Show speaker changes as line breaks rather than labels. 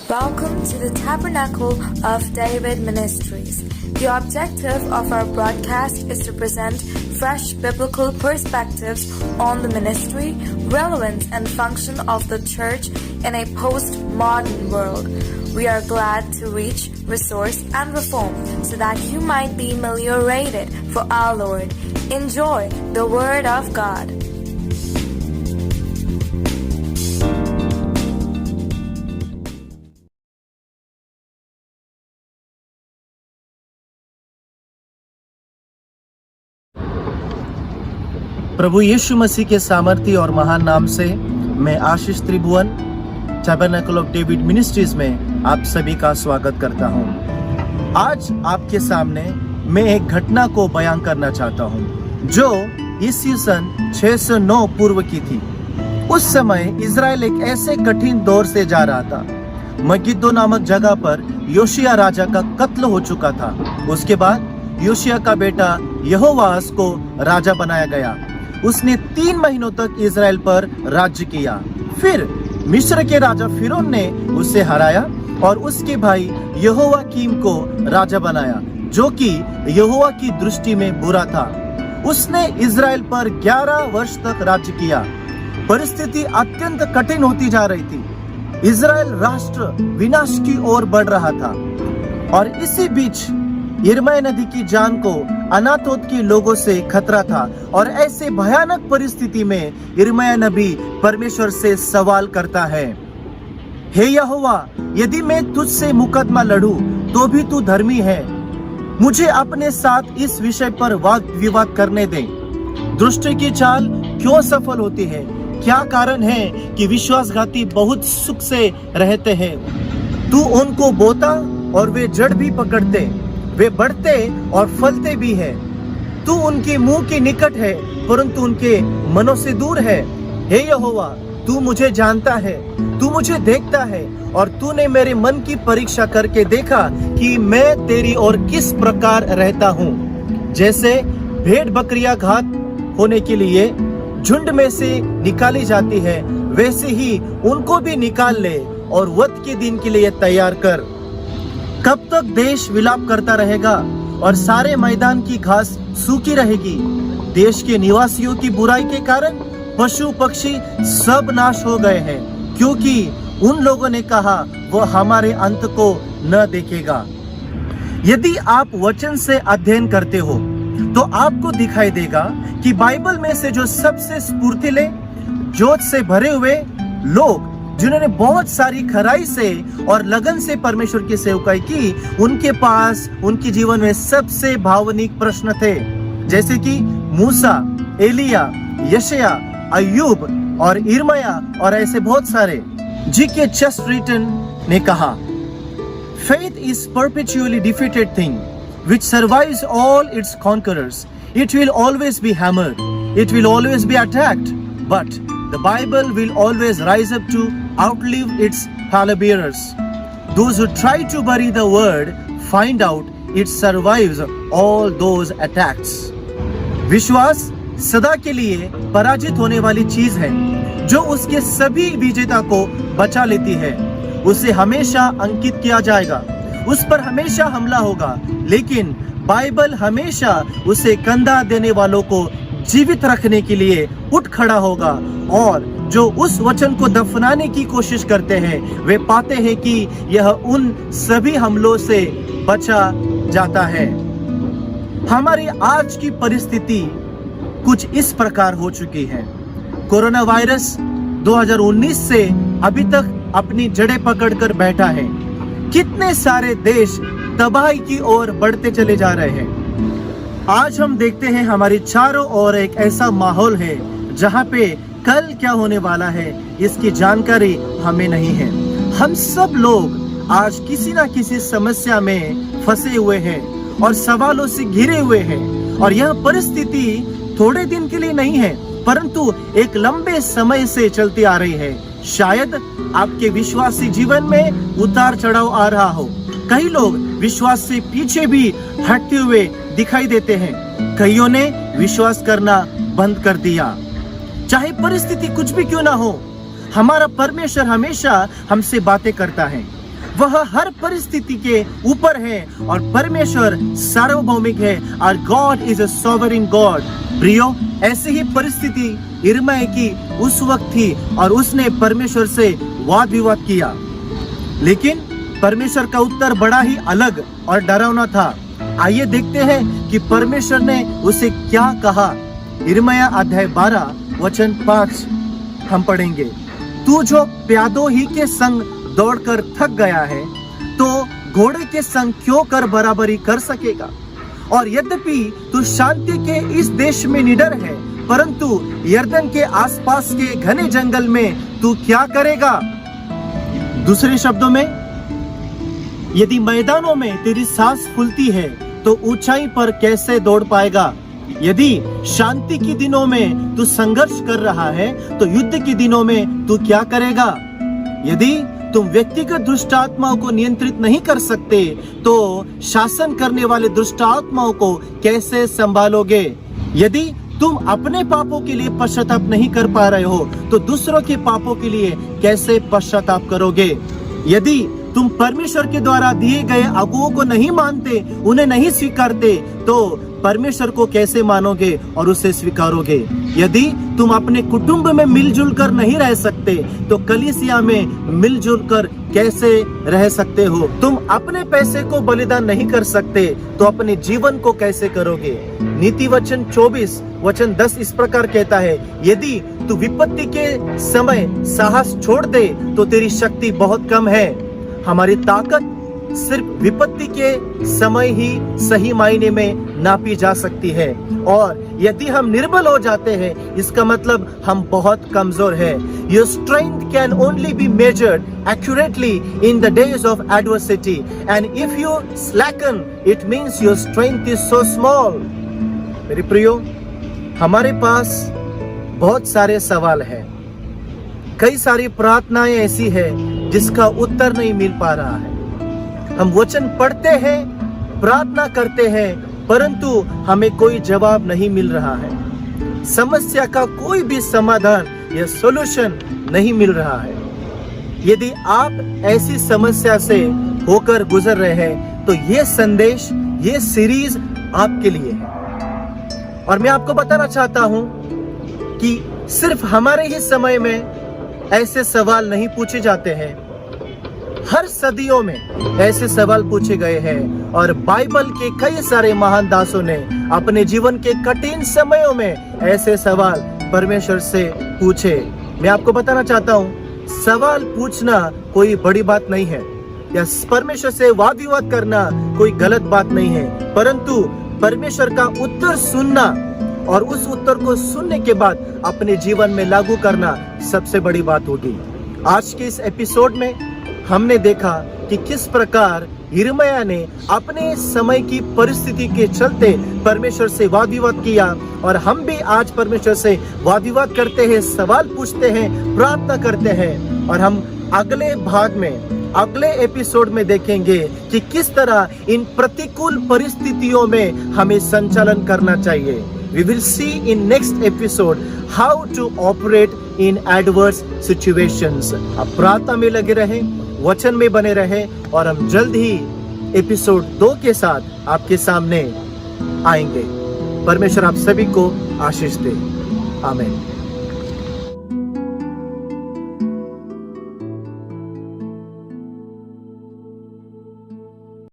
Welcome to the Tabernacle of David Ministries. The objective of our broadcast is to present fresh biblical perspectives on the ministry, relevance, and function of the church in a post-modern world. We are glad to reach, resource, and reform so that you might be ameliorated for our Lord. Enjoy the Word of God.
प्रभु यीशु मसीह के सामर्थी और महान नाम से मैं आशीष त्रिभुवन tabernacle of David ministries में आप सभी का स्वागत करता हूं। आज आपके सामने मैं एक घटना को बयान करना चाहता हूं जो ईसा सन 609 पूर्व की थी। उस समय इज़राइल एक ऐसे कठिन दौर से जा रहा था। मगिद्दो नामक जगह पर योशिया राजा का कत्ल हो चुका था। उसके बाद योशिया का बेटा यहोवास को राजा बनाया गया। उसने 3 महीनों तक इज़राइल पर राज्य किया। फिर मिस्र के राजा फिरौन ने उसे हराया और उसके भाई यहोयाकीम को राजा बनाया, जो कि यहोवा की दृष्टि में बुरा था। उसने इज़राइल पर 11 वर्ष तक राज्य किया। परिस्थिति अत्यंत कठिन होती जा रही थी। इज़राइल राष्ट्र विनाश की ओर बढ़ रहा था और इसी बीच यिर्मयाह नदी की जान को अनातोत के लोगों से खतरा था। और ऐसे भयानक परिस्थिति में यिर्मयाह नबी परमेश्वर से सवाल करता है, हे यहोवा, यदि मैं तुझसे मुकदमा लड़ूं तो भी तू धर्मी है। मुझे अपने साथ इस विषय पर वाद विवाद करने दे। दुष्ट की चाल क्यों सफल होती है? क्या कारण है कि विश्वासघाती बहुत सुख से रहते हैं? तू उनको बोता और वे जड़ भी पकड़ते, वे बढ़ते और फलते भी है। तू उनके मुंह के निकट है परंतु उनके मनों से दूर है। हे यहोवा, तू मुझे जानता है, तू मुझे देखता है और तूने मेरे मन की परीक्षा करके देखा कि मैं तेरी ओर किस प्रकार रहता हूँ। जैसे भेड़ बकरियां घात होने के लिए झुंड में से निकाली जाती है, वैसे ही उनको भी निकाल ले और वध के दिन के लिए तैयार कर। कब तक देश विलाप करता रहेगा और सारे मैदान की घास सूखी रहेगी? देश के निवासियों की बुराई के कारण पशु पक्षी सब नाश हो गए हैं, क्योंकि उन लोगों ने कहा वो हमारे अंत को न देखेगा। यदि आप वचन से अध्ययन करते हो तो आपको दिखाई देगा कि बाइबल में से जो सबसे स्फूर्तिले, जोश से भरे हुए लोग, जिन्होंने बहुत सारी खराई से और लगन से परमेश्वर की सेवकाई की, उनके पास उनके जीवन में सबसे भावनिक प्रश्न थे, जैसे कि मूसा, एलिया, यशाया, अय्यूब और यिर्मयाह और ऐसे बहुत सारे। जी.के. चेस्टरटन ने कहा, Faith is perpetually defeated thing which survives all its conquerors. It will always be hammered. It will always be attacked. But the Bible will always rise up to outlive its pallbearers. Those who try to bury the word find out it survives all those attacks. विश्वास सदा के लिए पराजित होने वाली चीज है जो उसके सभी विजेता को बचा लेती है। उसे हमेशा अंकित किया जाएगा, उस पर हमेशा हमला होगा, लेकिन बाइबल हमेशा उसे कंधा देने वालों को जीवित रखने के लिए उठ खड़ा होगा। और जो उस वचन को दफनाने की कोशिश करते हैं वे पाते हैं कि यह उन सभी हमलों से बचा जाता है। हमारी आज की परिस्थिति कुछ इस प्रकार हो चुकी है। कोरोना वायरस 2019 से अभी तक अपनी जड़ें पकड़कर बैठा है। कितने सारे देश तबाही की ओर बढ़ते चले जा रहे हैं। आज हम देखते हैं हमारी चारों ओर एक ऐसा माहौल है जहां पे कल क्या होने वाला है इसकी जानकारी हमें नहीं है। हम सब लोग आज किसी ना किसी समस्या में फंसे हुए हैं और सवालों से घिरे हुए हैं। और यह परिस्थिति थोड़े दिन के लिए नहीं है परंतु एक लंबे समय से चलती आ रही है। शायद आपके विश्वासी जीवन में उतार चढ़ाव आ रहा हो। कई लोग विश्वास से पीछे भी हटते हुए दिखाई देते हैं। कईयों ने विश्वास करना बंद कर दिया। चाहे परिस्थिति कुछ भी क्यों ना हो, हमारा परमेश्वर हमेशा हमसे बातें करता है। वह हर परिस्थिति के ऊपर है और परमेश्वर सार्वभौमिक है और God is a sovereign God. प्रियो, ऐसी ही परिस्थिति यिर्मयाह की उस वक्त थी और उसने परमेश्वर से वाद विवाद किया, लेकिन परमेश्वर का उत्तर बड़ा ही अलग और डरावना था। आइए देखते हैं कि परमेश्वर ने उसे क्या कहा। यिर्मयाह अध्याय 12 वचन 5 हम पढ़ेंगे। तू जो प्यादों ही के संग दौड़कर थक गया है, तो घोड़े के संग क्यों कर बराबरी कर सकेगा? और यद्यपि तू शांति के इस देश में निडर है, परंतु यरदन के आसपास के घने जंगल में तू क्या करेगा? दूसरे शब्दों में, यदि मैदानों में तेरी सांस फूलती है तो ऊंचाई पर कैसे दौड़ पाएगा? यदि शांति के दिनों में तू संघर्ष कर रहा है तो युद्ध के दिनों में तू क्या करेगा? यदि तुम व्यक्तिगत दुष्ट आत्माओं को नियंत्रित नहीं कर सकते तो शासन करने वाले दुष्ट आत्माओं को कैसे संभालोगे? यदि तुम अपने पापों के लिए पश्चाताप नहीं कर पा रहे हो तो दूसरों के पापों के लिए कैसे पश्चाताप करोगे? यदि तुम परमेश्वर के द्वारा दिए गए अगुओं को नहीं मानते, उन्हें नहीं स्वीकारते, तो परमेश्वर को कैसे मानोगे और उसे स्वीकारोगे? यदि तुम अपने कुटुंब में मिलजुल कर नहीं रह सकते तो कलीसिया में मिलजुल कर कैसे रह सकते हो? तुम अपने पैसे को बलिदान नहीं कर सकते तो अपने जीवन को कैसे करोगे? नीति वचन 24 वचन 10 इस प्रकार कहता है, यदि तू विपत्ति के समय साहस छोड़ दे तो तेरी शक्ति बहुत कम है। हमारी ताकत सिर्फ विपत्ति के समय ही सही मायने में नापी जा सकती है, और यदि हम निर्बल हो जाते हैं इसका मतलब हम बहुत कमजोर है। Your strength can only be measured accurately in the days of adversity, and if you slacken, it means your strength is so small. मेरे प्रियो, हमारे पास बहुत सारे सवाल हैं, कई सारी प्रार्थनाएं ऐसी है जिसका उत्तर नहीं मिल पा रहा है। हम वचन पढ़ते हैं, प्रार्थना करते हैं, परंतु हमें कोई जवाब नहीं मिल रहा है। समस्या का कोई भी समाधान या सॉल्यूशन नहीं मिल रहा है। यदि आप ऐसी समस्या से होकर गुजर रहे हैं तो ये संदेश, ये सीरीज आपके लिए है। और मैं आपको बताना चाहता हूं कि सिर्फ हमारे ही समय में ऐसे सवाल नहीं पूछे जाते हैं, हर सदियों में ऐसे सवाल पूछे गए हैं और बाइबल के कई सारे महान दासों ने अपने जीवन के कठिन समयों में ऐसे सवाल परमेश्वर से पूछे। मैं आपको बताना चाहता हूँ, सवाल पूछना कोई बड़ी बात नहीं है या परमेश्वर से वाद विवाद करना कोई गलत बात नहीं है, परंतु परमेश्वर का उत्तर सुनना और उस उत्तर को सुनने के बाद अपने जीवन में लागू करना सबसे बड़ी बात होगी। आज के इस एपिसोड में हमने देखा कि किस प्रकार यिर्मयाह ने अपने समय की परिस्थिति के चलते परमेश्वर से वाद विवाद किया, और हम भी आज परमेश्वर से वाद विवाद करते हैं, सवाल पूछते हैं, प्रार्थना करते हैं। और हम अगले भाग में, अगले एपिसोड में देखेंगे कि किस तरह इन प्रतिकूल परिस्थितियों में हमें संचालन करना चाहिए। We will see in next episode how to operate in adverse situations. आप प्रार्थना में लगे रहें, वचन में बने रहें, और हम जल्द ही एपिसोड 2 के साथ आपके सामने आएंगे। परमेश्वर आप सभी को आशीष दे। आमीन।